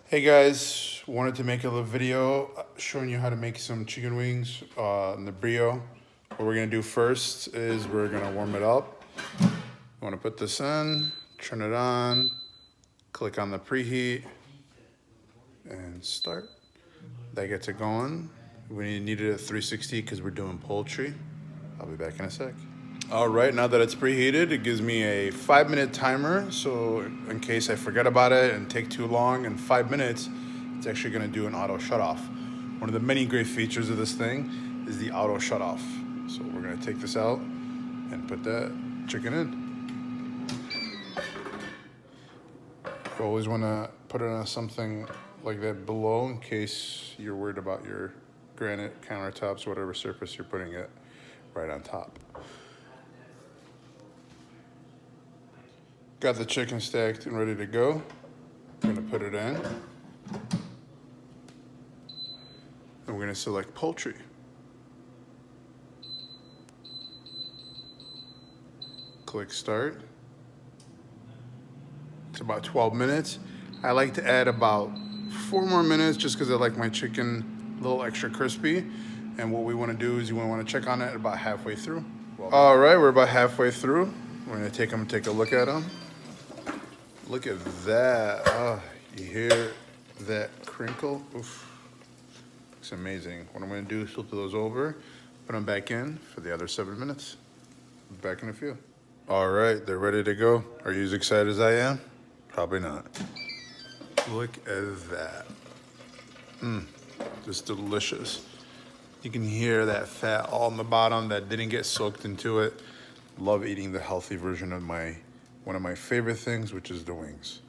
Hey guys, wanted to make a little video showing you how to make some chicken wings in the Brio. What we're gonna do first is we're gonna warm it up. You wanna put this in, turn it on, click on the preheat, and start. That gets it going. We need it at 360 because we're doing poultry. I'll be back in a sec. All right, now that it's preheated, it gives me a 5-minute timer. So in case I forget about it and take too long, in 5 minutes, it's actually gonna do an auto shut off. One of the many great features of this thing is the auto shut off. So we're gonna take this out and put that chicken in. You always wanna put it on something like that below in case you're worried about your granite countertops, whatever surface you're putting it right on top. Got the chicken stacked and ready to go. I'm gonna put it in. And we're gonna select poultry. Click start. It's about 12 minutes. I like to add about 4 more minutes just because I like my chicken a little extra crispy. And what we wanna do is you wanna check on it about halfway through. All right, we're about halfway through. We're gonna take a look at them. Look at that. Oh, you hear that crinkle? Oof. It's amazing. What I'm gonna do is flip those over, put them back in for the other 7 minutes. Back in a few. All right, they're ready to go. Are you as excited as I am? Probably not. Look at that. Just delicious. You can hear that fat all on the bottom that didn't get soaked into it. Love eating the healthy version of one of my favorite things, which is the wings.